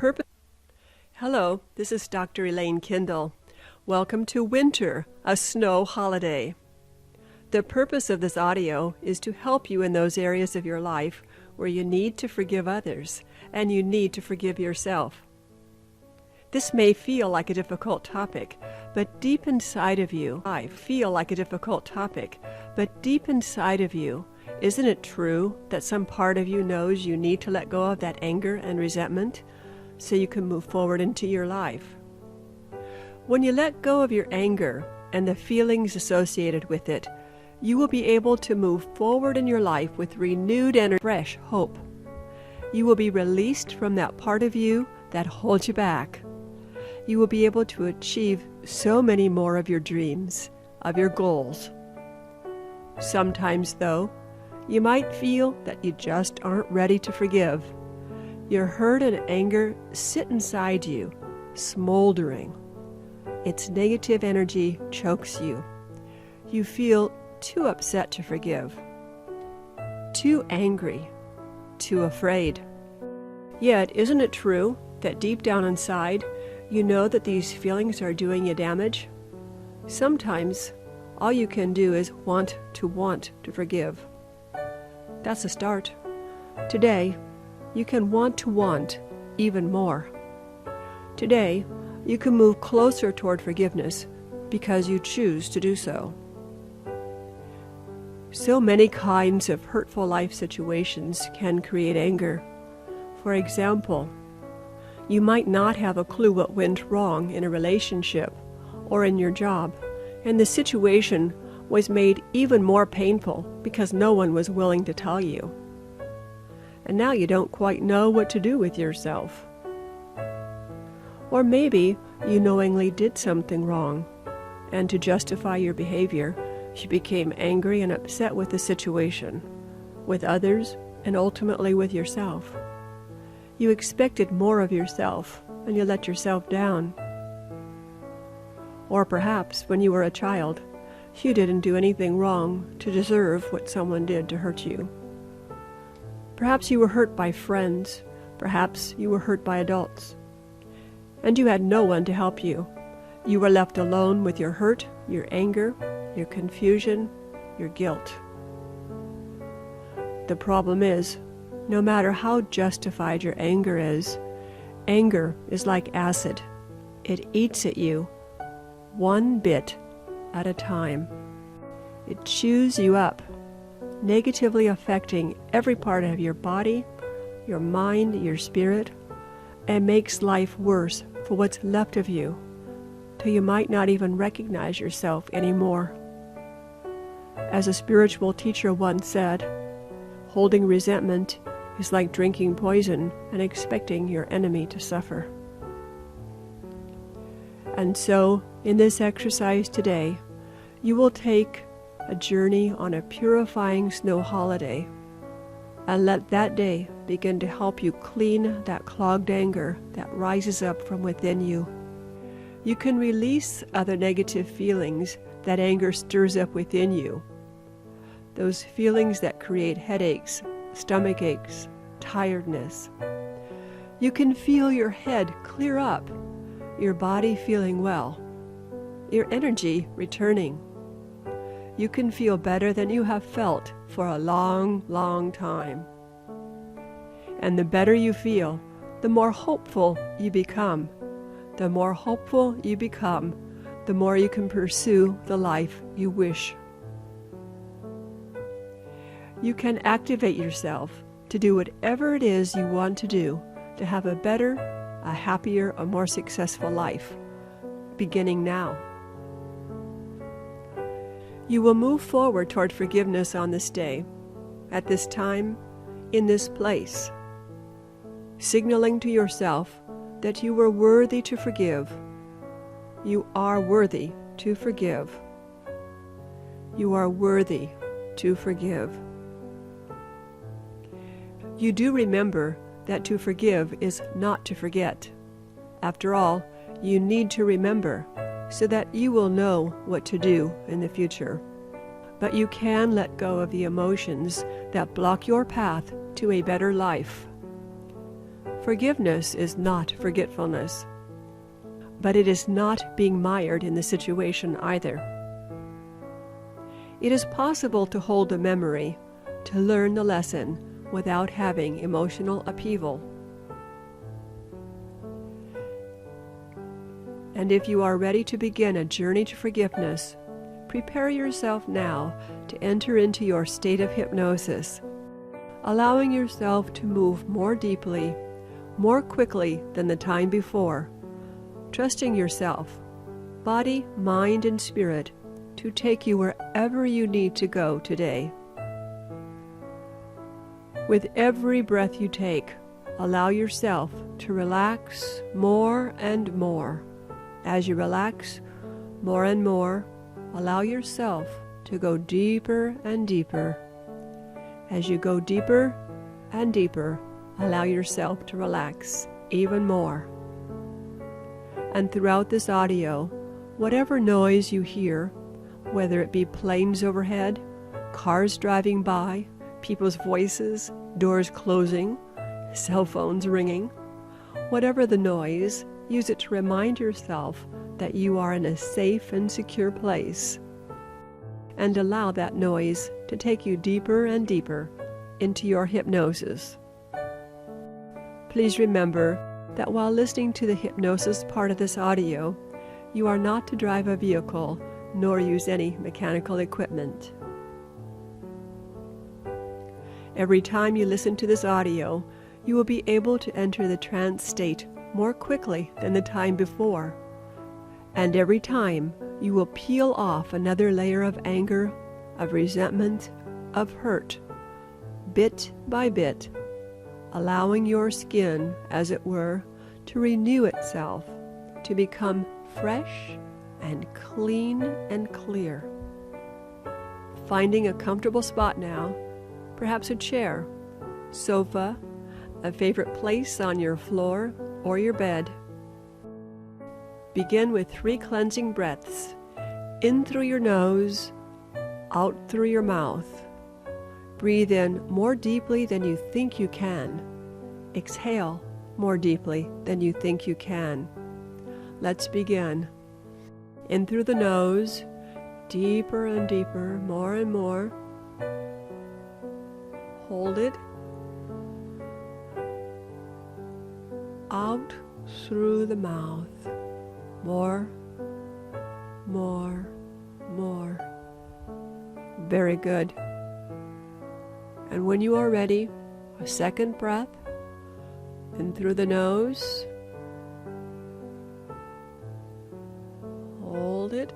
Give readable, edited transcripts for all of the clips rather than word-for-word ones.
purpose... Hello, this is Dr. Elaine Kindle. Welcome to winter, a snow holiday. The purpose of this audio is to help you in those areas of your life where you need to forgive others and you need to forgive yourself. This may feel like a difficult topic, but deep inside of you, isn't it true that some part of you knows you need to let go of that anger and resentment so you can move forward into your life? When you let go of your anger and the feelings associated with it, you will be able to move forward in your life with renewed and fresh hope. You will be released from that part of you that holds you back. You will be able to achieve so many more of your dreams, of your goals. Sometimes, though, you might feel that you just aren't ready to forgive. Your hurt and anger sit inside you, smoldering. Its negative energy chokes you. You feel too upset to forgive, too angry, too afraid. Yet, isn't it true that deep down inside, you know that these feelings are doing you damage? Sometimes, all you can do is want to forgive. That's a start. Today, you can want even more. Today, you can move closer toward forgiveness because you choose to do so. So many kinds of hurtful life situations can create anger. For example, you might not have a clue what went wrong in a relationship or in your job, and the situation was made even more painful because no one was willing to tell you. And now you don't quite know what to do with yourself. Or maybe you knowingly did something wrong, and to justify your behavior, you became angry and upset with the situation, with others, and ultimately with yourself. You expected more of yourself, and you let yourself down. Or perhaps when you were a child, you didn't do anything wrong to deserve what someone did to hurt you. Perhaps you were hurt by friends. Perhaps you were hurt by adults. And you had no one to help you. You were left alone with your hurt, your anger, your confusion, your guilt. The problem is, no matter how justified your anger is like acid. It eats at you, one bit at a time. It chews you up, negatively affecting every part of your body, your mind, your spirit, and makes life worse for what's left of you, till you might not even recognize yourself anymore. As a spiritual teacher once said, holding resentment is like drinking poison and expecting your enemy to suffer. And so, in this exercise today, you will take a journey on a purifying snow holiday, and let that day begin to help you clean that clogged anger that rises up from within you. You can release other negative feelings that anger stirs up within you. Those feelings that create headaches, stomach aches, tiredness. You can feel your head clear up, your body feeling well, your energy returning. You can feel better than you have felt for a long, long time. And the better you feel, the more hopeful you become. The more hopeful you become, the more you can pursue the life you wish. You can activate yourself to do whatever it is you want to do to have a better, a happier, a more successful life, beginning now. You will move forward toward forgiveness on this day, at this time, in this place, signaling to yourself that you were worthy to forgive. You are worthy to forgive. You are worthy to forgive. You do remember that to forgive is not to forget. After all, you need to remember so that you will know what to do in the future. But you can let go of the emotions that block your path to a better life. Forgiveness is not forgetfulness, but it is not being mired in the situation either. It is possible to hold a memory, to learn the lesson without having emotional upheaval. And if you are ready to begin a journey to forgiveness, prepare yourself now to enter into your state of hypnosis, allowing yourself to move more deeply, more quickly than the time before, trusting yourself, body, mind, and spirit, to take you wherever you need to go today. With every breath you take, allow yourself to relax more and more. As you relax more and more, allow yourself to go deeper and deeper. As you go deeper and deeper, allow yourself to relax even more. And throughout this audio, whatever noise you hear, whether it be planes overhead, cars driving by, people's voices, doors closing, cell phones ringing, whatever the noise, use it to remind yourself that you are in a safe and secure place. And allow that noise to take you deeper and deeper into your hypnosis. Please remember that while listening to the hypnosis part of this audio, you are not to drive a vehicle nor use any mechanical equipment. Every time you listen to this audio, you will be able to enter the trance state more quickly than the time before. And every time, you will peel off another layer of anger, of resentment, of hurt, bit by bit, allowing your skin, as it were, to renew itself, to become fresh and clean and clear. Finding a comfortable spot now, perhaps a chair, sofa, a favorite place on your floor or your bed. Begin with 3 cleansing breaths, in through your nose, out through your mouth. Breathe in more deeply than you think you can. Exhale more deeply than you think you can. Let's begin. In through the nose, deeper and deeper, more and more. Hold it. Out through the mouth. More, more, more. Very good. And when you are ready, a second breath. In through the nose. Hold it.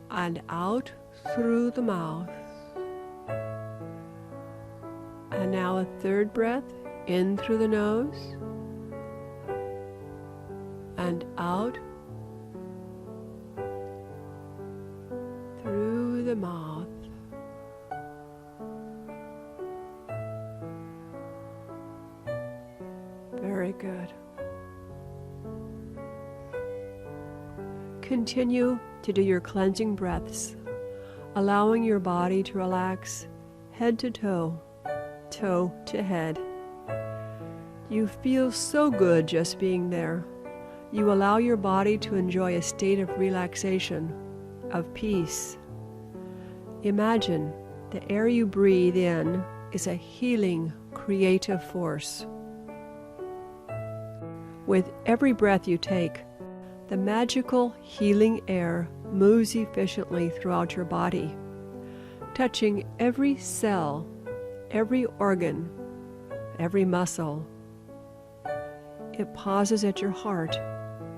And out through the mouth. And now a third breath. In through the nose. And out through the mouth. Very good. Continue to do your cleansing breaths, allowing your body to relax head to toe, toe to head. You feel so good just being there. You allow your body to enjoy a state of relaxation, of peace. Imagine the air you breathe in is a healing, creative force. With every breath you take, the magical healing air moves efficiently throughout your body, touching every cell, every organ, every muscle. It pauses at your heart,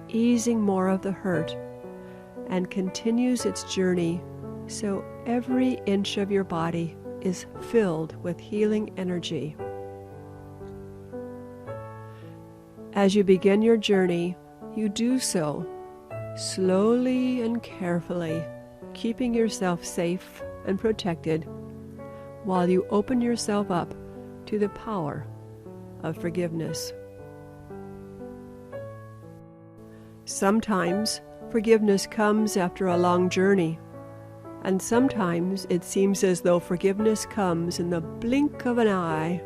easing more of the hurt, and continues its journey so every inch of your body is filled with healing energy. As you begin your journey, you do so slowly and carefully, keeping yourself safe and protected while you open yourself up to the power of forgiveness. Sometimes forgiveness comes after a long journey, and sometimes it seems as though forgiveness comes in the blink of an eye,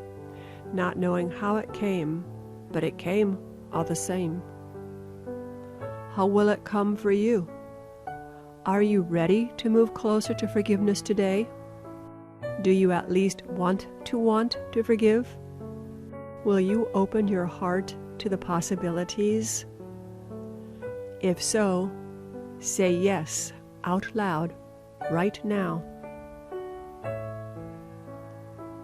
not knowing how it came, but it came all the same. How will it come for you? Are you ready to move closer to forgiveness today? Do you at least want to forgive? Will you open your heart to the possibilities? If so, say yes out loud right now.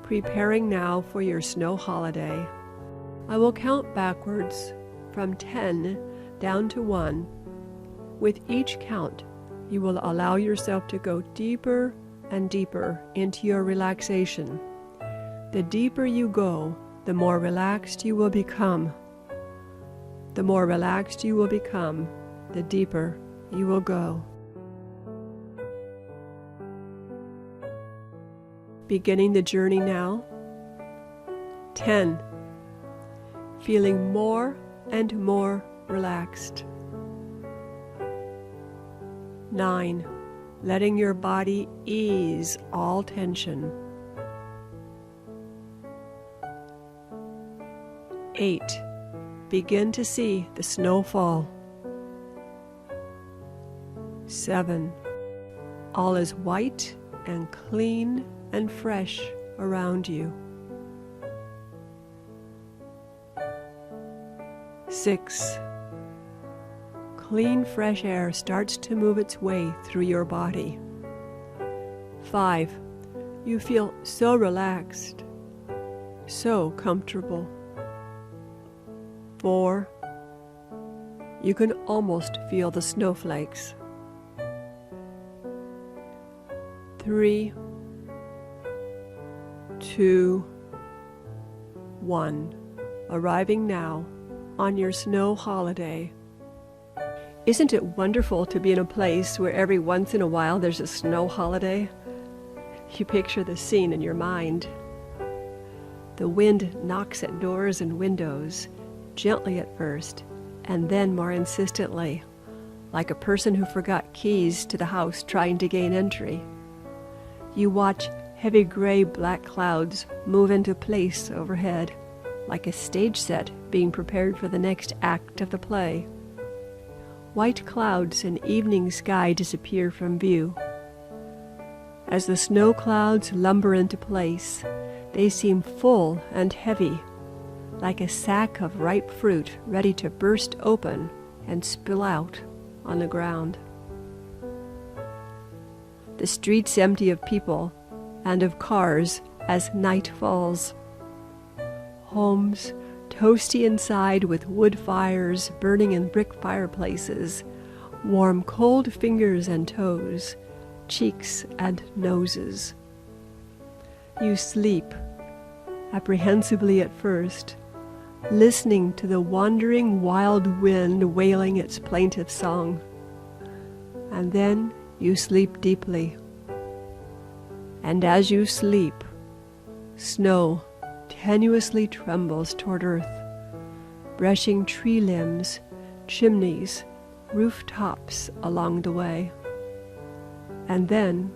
Preparing now for your snow holiday. I will count backwards from 10 down to 1. With each count, you will allow yourself to go deeper and deeper into your relaxation. The deeper you go, the more relaxed you will become. The more relaxed you will become, the deeper you will go. Beginning the journey now. 10. Feeling more and more relaxed. 9. Letting your body ease all tension. 8. Begin to see the snow fall. 7. All is white and clean and fresh around you. 6. Clean, fresh air starts to move its way through your body. 5. You feel so relaxed, so comfortable. 4. You can almost feel the snowflakes. 3, 2, 1. Arriving now on your snow holiday. Isn't it wonderful to be in a place where every once in a while there's a snow holiday? You picture the scene in your mind. The wind knocks at doors and windows, gently at first, and then more insistently, like a person who forgot keys to the house trying to gain entry. You watch heavy gray-black clouds move into place overhead, like a stage set being prepared for the next act of the play. White clouds and evening sky disappear from view. As the snow clouds lumber into place, they seem full and heavy, like a sack of ripe fruit ready to burst open and spill out on the ground. The streets empty of people and of cars as night falls. Homes, toasty inside with wood fires burning in brick fireplaces, warm cold fingers and toes, cheeks and noses. You sleep, apprehensively at first, listening to the wandering wild wind wailing its plaintive song. And then you sleep deeply. And as you sleep, snow tenuously trembles toward earth, brushing tree limbs, chimneys, rooftops along the way. And then,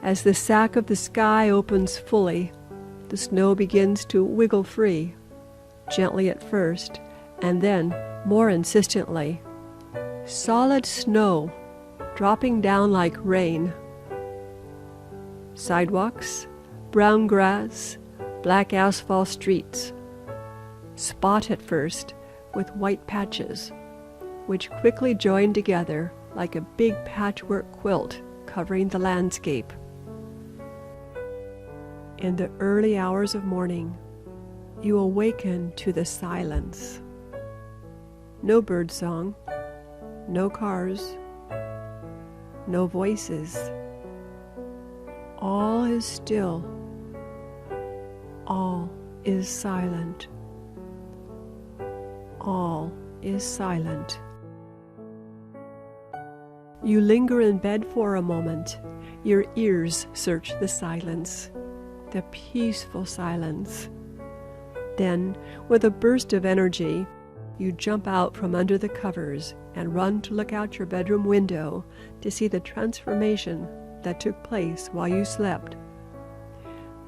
as the sack of the sky opens fully, the snow begins to wiggle free, gently at first, and then more insistently. Solid snow dropping down like rain. Sidewalks, brown grass, black asphalt streets, spot at first with white patches, which quickly join together like a big patchwork quilt covering the landscape. In the early hours of morning, you awaken to the silence. No birdsong, no cars, no voices. All is still. All is silent. All is silent. You linger in bed for a moment. Your ears search the silence, the peaceful silence. Then, with a burst of energy, you jump out from under the covers and run to look out your bedroom window to see the transformation that took place while you slept.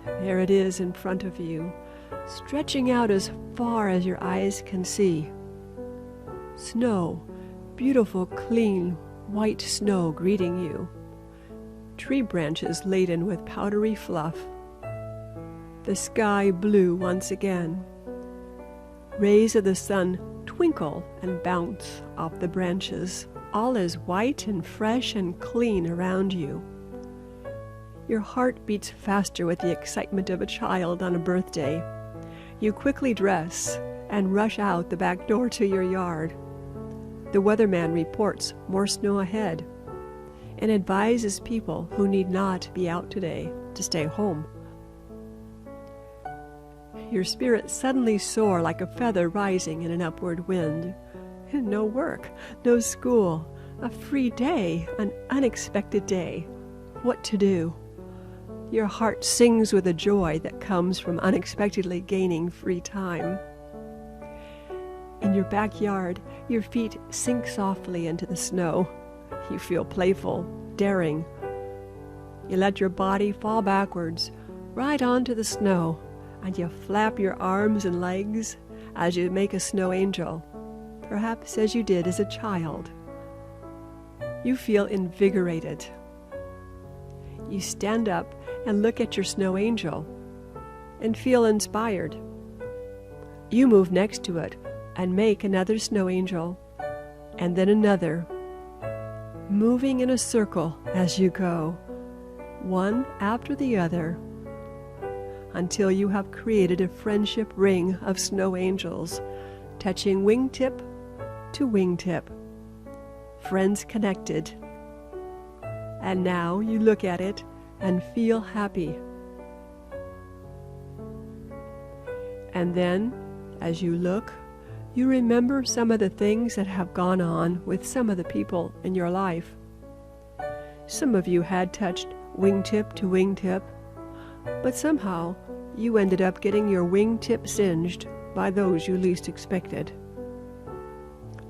There it is in front of you, stretching out as far as your eyes can see. Snow, beautiful, clean, white snow greeting you. Tree branches laden with powdery fluff. The sky blue once again. Rays of the sun twinkle and bounce off the branches. All is white and fresh and clean around you. Your heart beats faster with the excitement of a child on a birthday. You quickly dress and rush out the back door to your yard. The weatherman reports more snow ahead and advises people who need not be out today to stay home. Your spirits suddenly soar like a feather rising in an upward wind. No work, no school, a free day, an unexpected day. What to do? Your heart sings with the joy that comes from unexpectedly gaining free time. In your backyard, your feet sink softly into the snow. You feel playful, daring. You let your body fall backwards, right onto the snow, and you flap your arms and legs as you make a snow angel, perhaps as you did as a child. You feel invigorated. You stand up and look at your snow angel and feel inspired. You move next to it and make another snow angel, and then another, moving in a circle as you go, one after the other, until you have created a friendship ring of snow angels, touching wingtip to wingtip, friends connected. And now you look at it and feel happy. And then, as you look, you remember some of the things that have gone on with some of the people in your life. Some of you had touched wingtip to wingtip, but somehow you ended up getting your wingtip singed by those you least expected.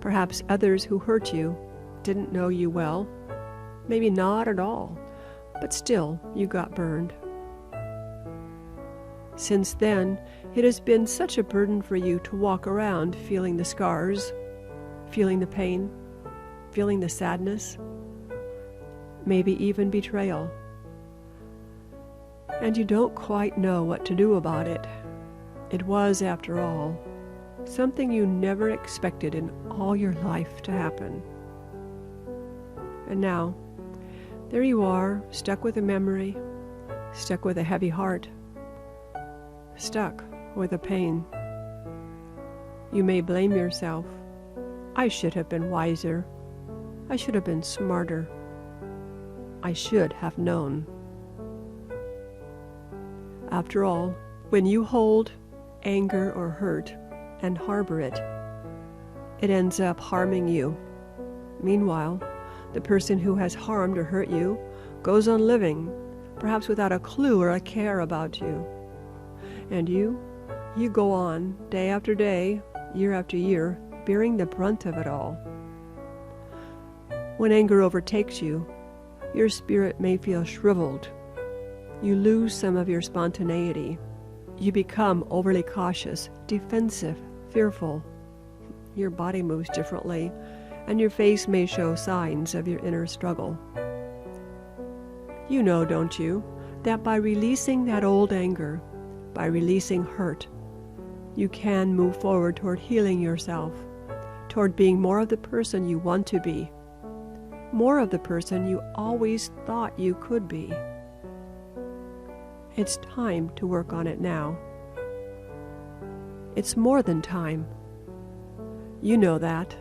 Perhaps others who hurt you didn't know you well, maybe not at all, but still you got burned. Since then, it has been such a burden for you to walk around feeling the scars, feeling the pain, feeling the sadness, maybe even betrayal. And you don't quite know what to do about it. It was, after all, something you never expected in all your life to happen. And now, there you are, stuck with a memory, stuck with a heavy heart, stuck with a pain. You may blame yourself. I should have been wiser. I should have been smarter. I should have known. After all, when you hold anger or hurt and harbor it, it ends up harming you. Meanwhile, the person who has harmed or hurt you goes on living, perhaps without a clue or a care about you. And you go on, day after day, year after year, bearing the brunt of it all. When anger overtakes you, your spirit may feel shriveled. You lose some of your spontaneity. You become overly cautious, defensive, fearful. Your body moves differently, and your face may show signs of your inner struggle. You know, don't you, that by releasing that old anger, by releasing hurt, you can move forward toward healing yourself, toward being more of the person you want to be, more of the person you always thought you could be. It's time to work on it now. It's more than time. You know that.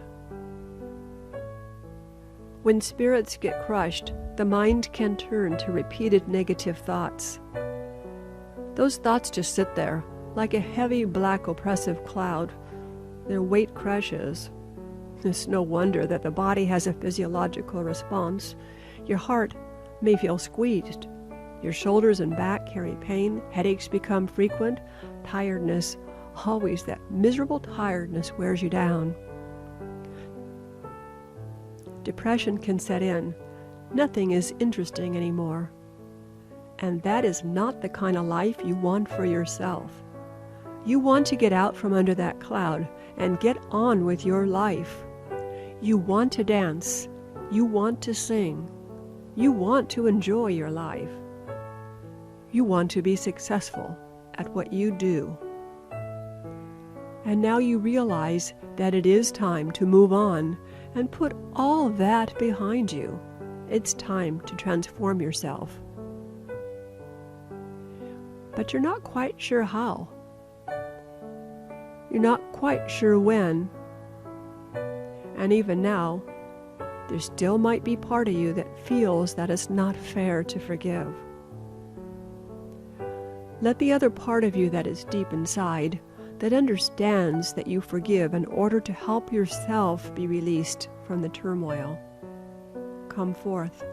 When spirits get crushed, the mind can turn to repeated negative thoughts. Those thoughts just sit there, like a heavy, black, oppressive cloud. Their weight crushes. It's no wonder that the body has a physiological response. Your heart may feel squeezed. Your shoulders and back carry pain. Headaches become frequent. Tiredness, always that miserable tiredness, wears you down. Depression can set in. Nothing is interesting anymore. And that is not the kind of life you want for yourself. You want to get out from under that cloud and get on with your life. You want to dance. You want to sing. You want to enjoy your life. You want to be successful at what you do. And now you realize that it is time to move on and put all that behind you. It's time to transform yourself. But you're not quite sure how. You're not quite sure when. And even now, there still might be part of you that feels that it's not fair to forgive. Let the other part of you that is deep inside, that understands that you forgive in order to help yourself be released from the turmoil, come forth.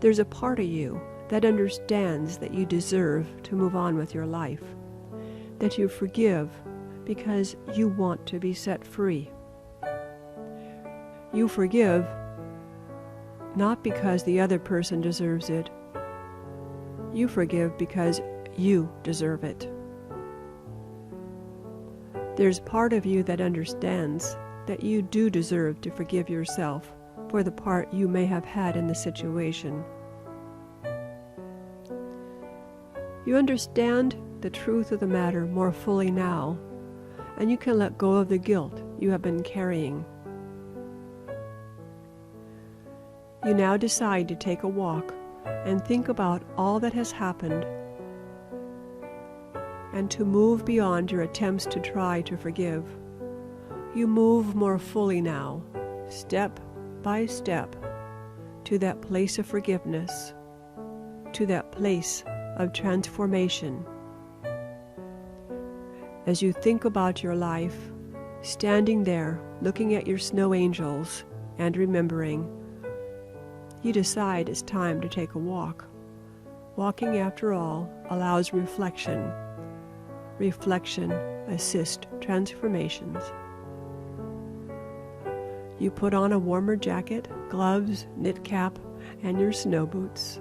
There's a part of you that understands that you deserve to move on with your life, that you forgive because you want to be set free. You forgive not because the other person deserves it. You forgive because you deserve it. There's part of you that understands that you do deserve to forgive yourself for the part you may have had in the situation. You understand the truth of the matter more fully now, and you can let go of the guilt you have been carrying. You now decide to take a walk and think about all that has happened, and to move beyond your attempts to try to forgive. You move more fully now, step by step, to that place of forgiveness, to that place of transformation. As you think about your life, standing there, looking at your snow angels and remembering, you decide it's time to take a walk. Walking, after all, allows reflection. Reflection assists transformations. You put on a warmer jacket, gloves, knit cap, and your snow boots.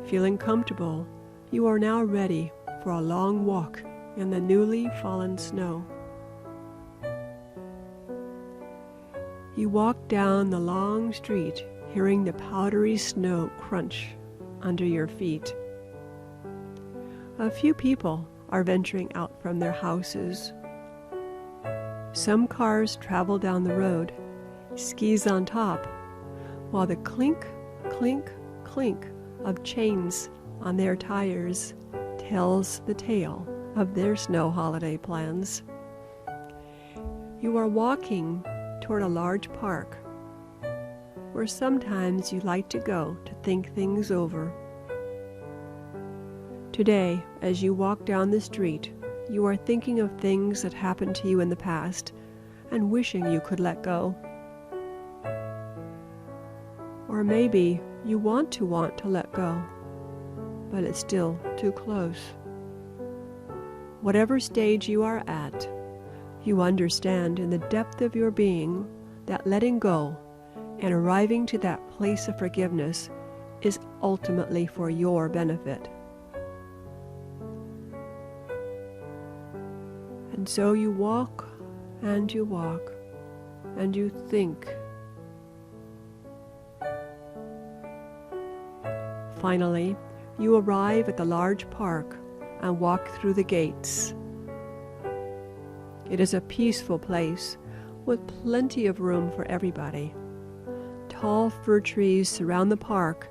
Feeling comfortable, you are now ready for a long walk in the newly fallen snow. You walk down the long street, hearing the powdery snow crunch under your feet. A few people are venturing out from their houses. Some cars travel down the road, skis on top, while the clink, clink, clink of chains on their tires tells the tale of their snow holiday plans. You are walking toward a large park where sometimes you like to go to think things over. Today, as you walk down the street, you are thinking of things that happened to you in the past and wishing you could let go. Or maybe you want to let go, but it's still too close. Whatever stage you are at, you understand in the depth of your being that letting go and arriving to that place of forgiveness is ultimately for your benefit. And so you walk and you walk and you think. Finally, you arrive at the large park and walk through the gates. It is a peaceful place with plenty of room for everybody. Tall fir trees surround the park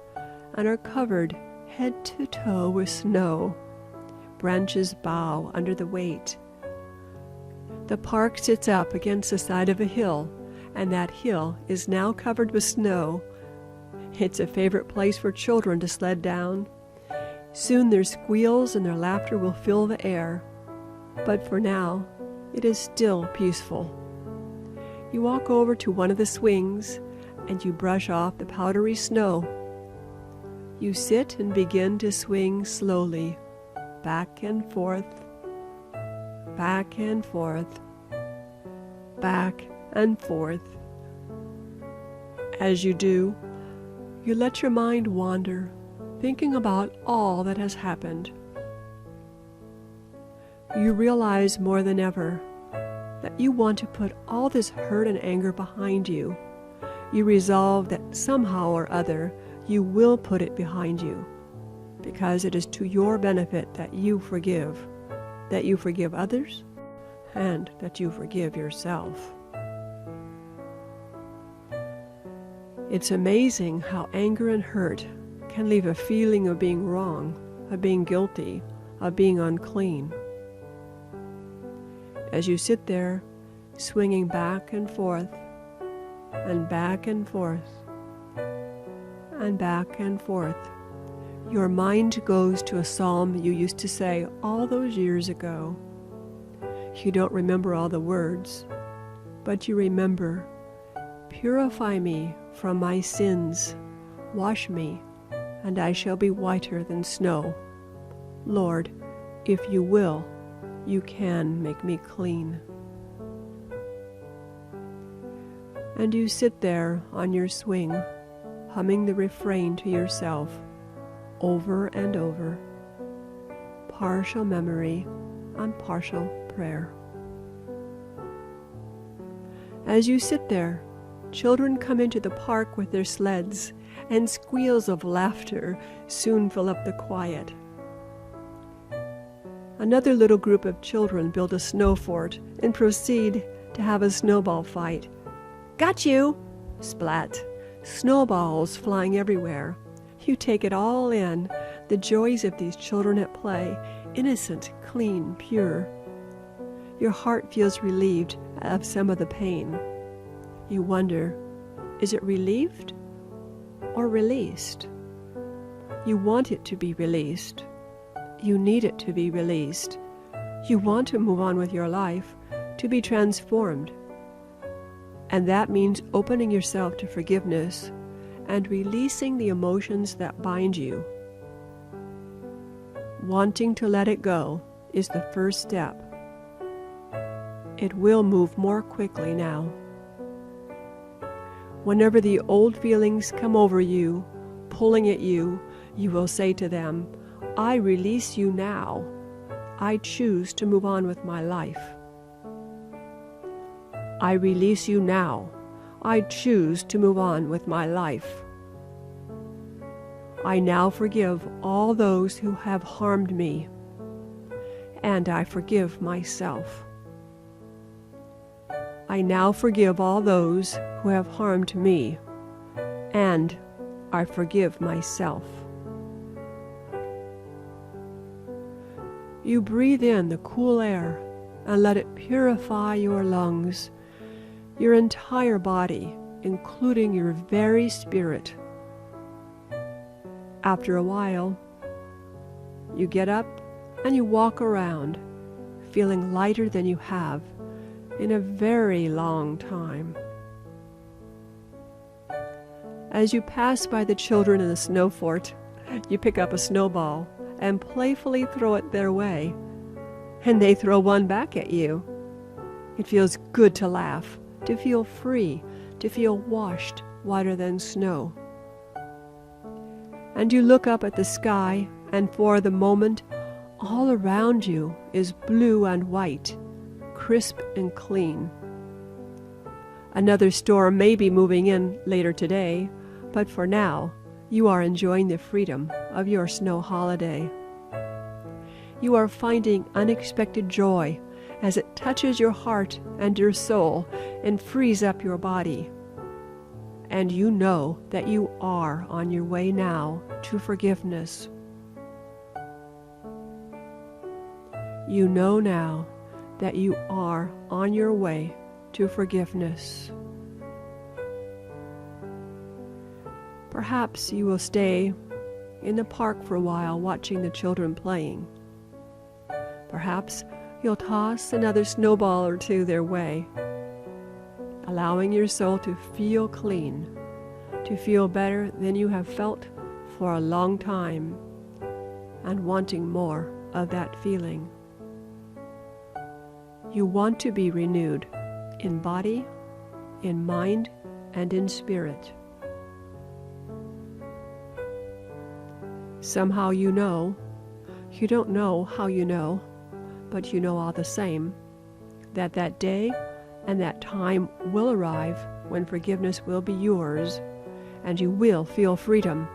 and are covered head to toe with snow. Branches bow under the weight. The park sits up against the side of a hill, and that hill is now covered with snow. It's a favorite place for children to sled down. Soon their squeals and their laughter will fill the air. But for now, it is still peaceful. You walk over to one of the swings, and you brush off the powdery snow. You sit and begin to swing slowly, back and forth, back and forth, back and forth. As you do, you let your mind wander, thinking about all that has happened. You realize more than ever that you want to put all this hurt and anger behind you. You resolve that somehow or other you will put it behind you, because it is to your benefit that you forgive others, and that you forgive yourself. It's amazing how anger and hurt can leave a feeling of being wrong, of being guilty, of being unclean. As you sit there, swinging back and forth, and back and forth, and back and forth, your mind goes to a psalm you used to say all those years ago. You don't remember all the words, but you remember, "Purify me from my sins, wash me, and I shall be whiter than snow. Lord, if you will, you can make me clean." And you sit there on your swing, humming the refrain to yourself, over and over, partial memory and partial prayer. As you sit there, children come into the park with their sleds, and squeals of laughter soon fill up the quiet. Another little group of children build a snow fort and proceed to have a snowball fight. "Got you!" Splat. Snowballs flying everywhere. You take it all in, the joys of these children at play, innocent, clean, pure. Your heart feels relieved of some of the pain. You wonder, is it relieved or released? You want it to be released. You need it to be released. You want to move on with your life, to be transformed. And that means opening yourself to forgiveness and releasing the emotions that bind you. Wanting to let it go is the first step. It will move more quickly now. Whenever the old feelings come over you, pulling at you, you will say to them, "I release you now. I choose to move on with my life. I release you now. I choose to move on with my life. I now forgive all those who have harmed me, and I forgive myself. I now forgive all those who have harmed me, and I forgive myself." You breathe in the cool air and let it purify your lungs, your entire body, including your very spirit. After a while, you get up and you walk around, feeling lighter than you have in a very long time. As you pass by the children in the snow fort, you pick up a snowball and playfully throw it their way, and they throw one back at you. It feels good to laugh, to feel free, to feel washed whiter than snow. And you look up at the sky, and for the moment, all around you is blue and white, crisp and clean. Another storm may be moving in later today, but for now, you are enjoying the freedom of your snow holiday. You are finding unexpected joy as it touches your heart and your soul and frees up your body. And you know that you are on your way now to forgiveness. You know now that you are on your way to forgiveness. Perhaps you will stay in the park for a while watching the children playing. Perhaps you'll toss another snowball or two their way, allowing your soul to feel clean, to feel better than you have felt for a long time, and wanting more of that feeling. You want to be renewed in body, in mind, and in spirit. Somehow you know, you don't know how you know, but you know all the same that that day and that time will arrive when forgiveness will be yours and you will feel freedom.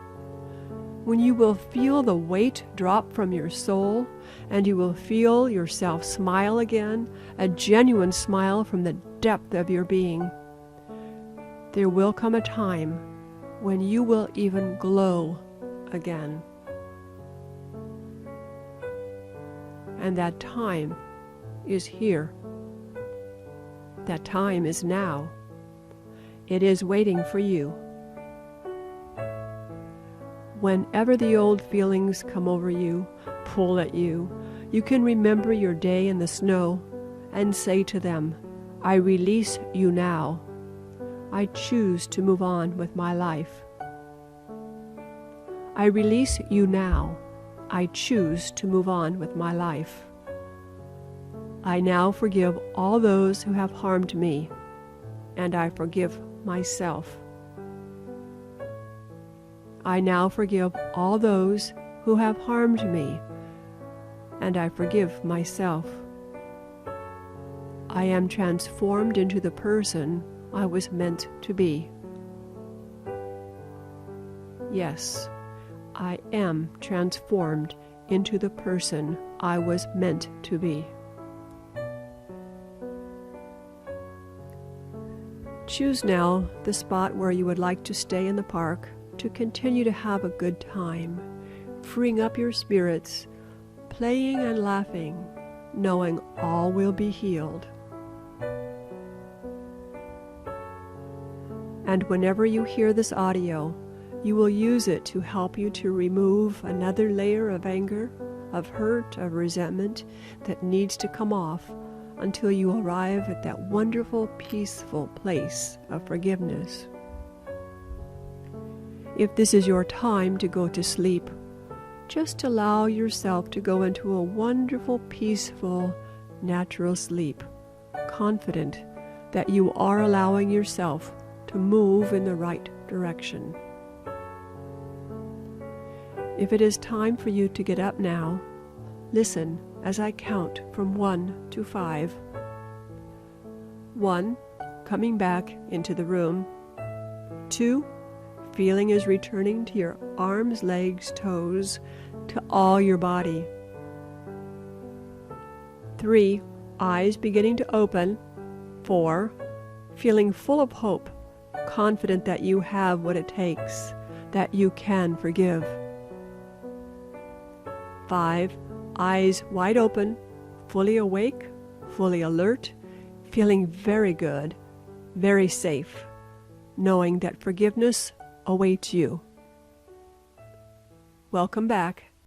When you will feel the weight drop from your soul and you will feel yourself smile again, a genuine smile from the depth of your being, there will come a time when you will even glow again. And that time is here. That time is now. It is waiting for you. Whenever the old feelings come over you, pull at you, you can remember your day in the snow and say to them, I release you now. I choose to move on with my life. I release you now. I choose to move on with my life. I now forgive all those who have harmed me, and I forgive myself. I now forgive all those who have harmed me, and I forgive myself. I am transformed into the person I was meant to be. Yes, I am transformed into the person I was meant to be. Choose now the spot where you would like to stay in the park to continue to have a good time, freeing up your spirits, playing and laughing, knowing all will be healed. And whenever you hear this audio, you will use it to help you to remove another layer of anger, of hurt, of resentment that needs to come off until you arrive at that wonderful, peaceful place of forgiveness. If this is your time to go to sleep, just allow yourself to go into a wonderful, peaceful, natural sleep, confident that you are allowing yourself to move in the right direction. If it is time for you to get up now, listen as I count from 1 to 5. 1, coming back into the room. 2, feeling is returning to your arms, legs, toes, to all your body. 3, eyes beginning to open. 4, feeling full of hope, confident that you have what it takes, that you can forgive. 5, eyes wide open, fully awake, fully alert, feeling very good, very safe, knowing that forgiveness awaits you. Welcome back.